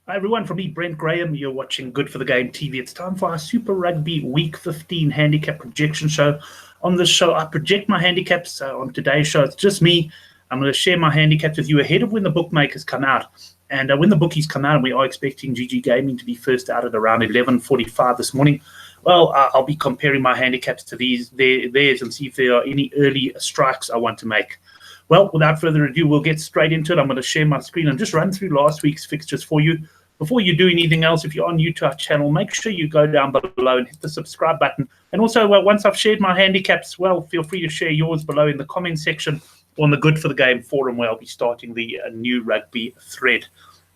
Hi everyone, from me, Brent Graham. You're watching Good for the Game TV. It's time for our Super Rugby Week 15 handicap projection show. On this show, I project my handicaps. On today's show, it's just me. I'm going to share my handicaps with you ahead of when the bookmakers come out. And when the bookies come out, and we are expecting GG Gaming to be first out at around 11:45 this morning. Well, I'll be comparing my handicaps to theirs and see if there are any early strikes I want to make. Well, without further ado, we'll get straight into it. I'm going to share my screen and just run through last week's fixtures for you. Before you do anything else, if you're new to our channel, make sure you go down below and hit the subscribe button. And also, once I've shared my handicaps, well, feel free to share yours below in the comment section on the Good for the Game forum, where I'll be starting the new rugby thread.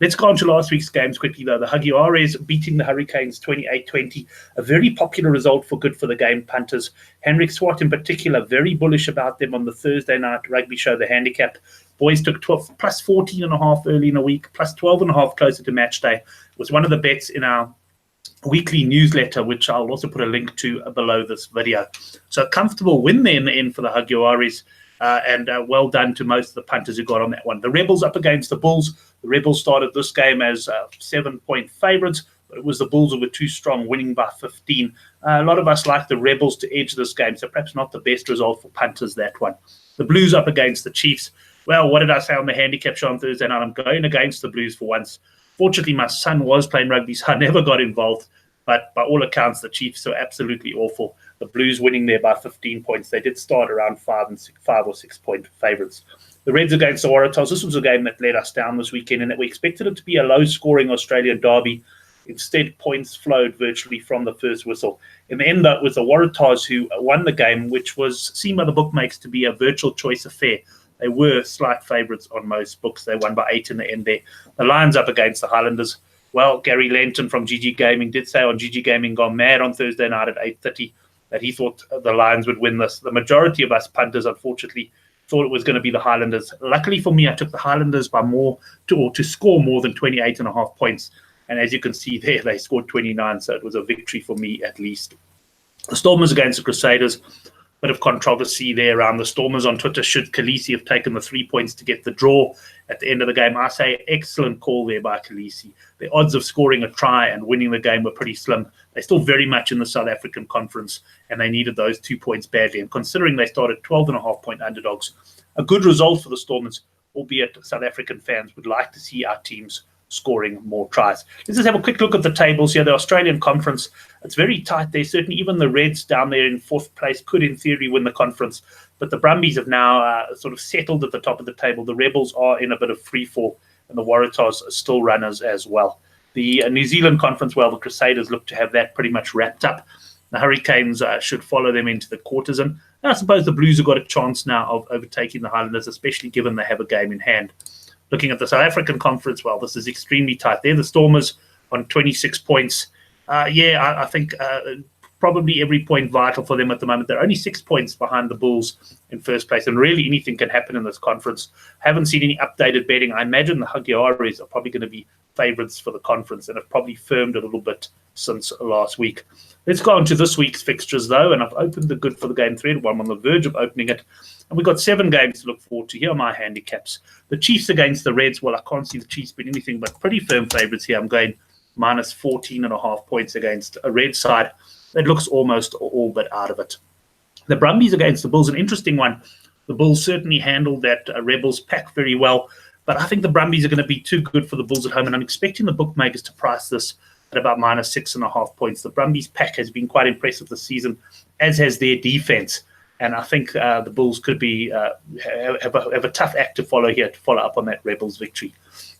Let's go on to last week's games quickly, though. The Jaguares beating the Hurricanes 28-20, a very popular result for Good for the Game punters. Henrik Swart, in particular, very bullish about them on the Thursday night rugby show, the Handicap. Boys took 12, plus 14.5 early in the week, plus 12.5 closer to match day. It was one of the bets in our weekly newsletter, which I'll also put a link to below this video. So a comfortable win there in the end for the Jaguares. And well done to most of the punters who got on that one. The Rebels up against the Bulls. The Rebels started this game as 7-point favourites, but it was the Bulls who were too strong, winning by 15. A lot of us like the Rebels to edge this game, so perhaps not the best result for punters, that one. The Blues up against the Chiefs. Well, what did I say on the handicap show on Thursday night? I'm going against the Blues for once. Fortunately, my son was playing rugby, so I never got involved. But by all accounts, the Chiefs are absolutely awful. The Blues winning there by 15 points. They did start around 5 or 6 point favourites. The Reds against the Waratahs. This was a game that let us down this weekend, and that we expected it to be a low-scoring Australian derby. Instead, points flowed virtually from the first whistle. In the end, though, it was the Waratahs who won the game, which was seen by the bookmakers to be a virtual choice affair. They were slight favourites on most books. They won by 8 in the end there. The Lions up against the Highlanders. Well, Gary Lenton from GG Gaming did say on GG Gaming Gone Mad on Thursday night at 8:30 that he thought the Lions would win this. The majority of us punters, unfortunately, thought it was going to be the Highlanders. Luckily for me, I took the Highlanders by to score more than 28.5 points. And as you can see there, they scored 29, so it was a victory for me at least. The Stormers against the Crusaders. Bit of controversy there around the Stormers on Twitter. Should Khaleesi have taken the 3 points to get the draw at the end of the game? I say excellent call there by Khaleesi. The odds of scoring a try and winning the game were pretty slim. They're still very much in the South African conference, and they needed those 2 points badly. And considering they started 12.5-point underdogs, a good result for the Stormers, albeit South African fans would like to see our teams scoring more tries. Let's just have a quick look at the tables here. The Australian conference, it's very tight there. Certainly even the Reds down there in 4th place could in theory win the conference, but the Brumbies have now sort of settled at the top of the table. The Rebels are in a bit of free fall, and the Waratahs are still runners as well. The New Zealand conference, well, the Crusaders look to have that pretty much wrapped up. The Hurricanes should follow them into the quarters, and I suppose the Blues have got a chance now of overtaking the Highlanders, especially given they have a game in hand. Looking at the South African conference, well, this is extremely tight. They're the Stormers on 26 points. I think probably every point vital for them at the moment. They're only 6 points behind the Bulls in first place, and really anything can happen in this conference. Haven't seen any updated betting. I imagine the Jaguares are probably going to be favourites for the conference and have probably firmed a little bit since last week. Let's go on to this week's fixtures, though, and I've opened the Good for the Game thread. Well, I'm on the verge of opening it. And we've got 7 games to look forward to. Here are my handicaps. The Chiefs against the Reds. Well, I can't see the Chiefs being anything but pretty firm favourites here. I'm going minus 14.5 points against a Red side. It looks almost all but out of it. The Brumbies against the Bulls, an interesting one. The Bulls certainly handled that Rebels pack very well, but I think the Brumbies are going to be too good for the Bulls at home, and I'm expecting the bookmakers to price this at about minus 6.5 points. The Brumbies pack has been quite impressive this season, as has their defense. And I think the Bulls could be have a tough act to follow here to follow up on that Rebels victory.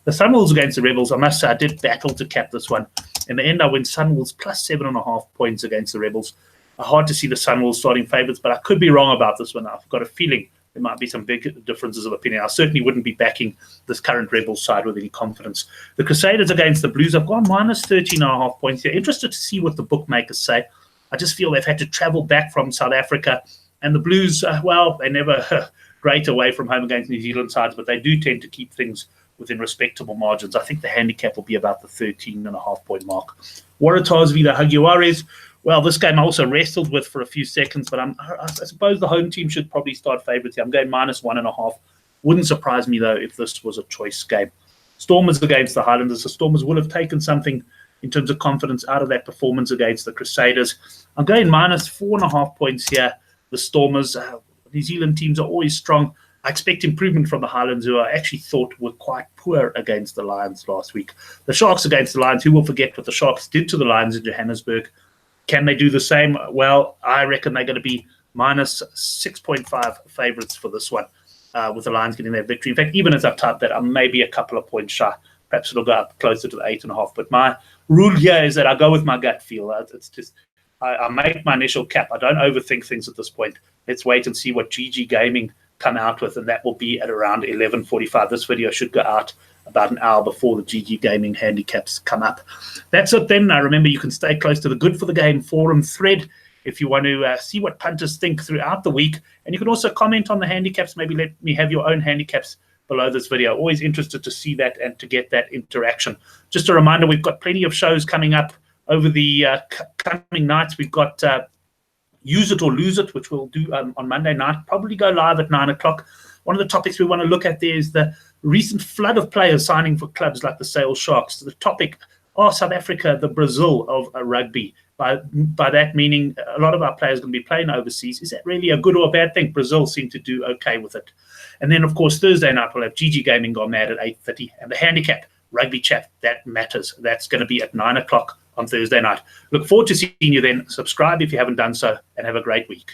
The Sunwolves against the Rebels, I must say I did battle to cap this one. In the end, I went Sunwolves plus 7.5 points against the Rebels. Hard to see the Sunwolves starting favourites, but I could be wrong about this one. I've got a feeling there might be some big differences of opinion. I certainly wouldn't be backing this current Rebels side with any confidence. The Crusaders against the Blues, I've gone minus 13.5 points here. Interested to see what the bookmakers say. I just feel they've had to travel back from South Africa. And the Blues, they're never great away from home against New Zealand sides, but they do tend to keep things within respectable margins. I think the handicap will be about the 13.5-point mark. Waratahs v the Jaguares. Well, this game I also wrestled with for a few seconds, but I suppose the home team should probably start favourites here. I'm going minus 1.5. Wouldn't surprise me, though, if this was a choice game. Stormers against the Highlanders. The Stormers will have taken something in terms of confidence out of that performance against the Crusaders. I'm going minus 4.5 points here. The Stormers, New Zealand teams are always strong. I expect improvement from the Highlands, who I actually thought were quite poor against the Lions last week. The Sharks against the Lions, who will forget what the Sharks did to the Lions in Johannesburg? Can they do the same? Well, I reckon they're going to be minus 6.5 favourites for this one, with the Lions getting their victory. In fact, even as I've typed that, I'm maybe a couple of points shy. Perhaps it'll go up closer to the 8.5. But my rule here is that I go with my gut feel. It's just I make my initial cap. I don't overthink things at this point. Let's wait and see what GG Gaming come out with, and that will be at around 11:45. This video should go out about an hour before the GG Gaming handicaps come up. That's it then. Now remember, you can stay close to the Good for the Game forum thread if you want to see what punters think throughout the week. And you can also comment on the handicaps. Maybe let me have your own handicaps below this video. Always interested to see that and to get that interaction. Just a reminder, we've got plenty of shows coming up over the coming nights. We've got Use It or Lose It, which we'll do on Monday night, probably go live at 9 o'clock. One of the topics we want to look at there is the recent flood of players signing for clubs like the Sale Sharks. The topic, are South Africa the Brazil of rugby? By that meaning, a lot of our players are going to be playing overseas. Is that really a good or a bad thing? Brazil seem to do okay with it. And then, of course, Thursday night we'll have GG Gaming Gone Mad at 8:30. And the Handicap Rugby Chat, that matters. That's going to be at 9 o'clock on Thursday night. Look forward to seeing you then. Subscribe if you haven't done so, and have a great week.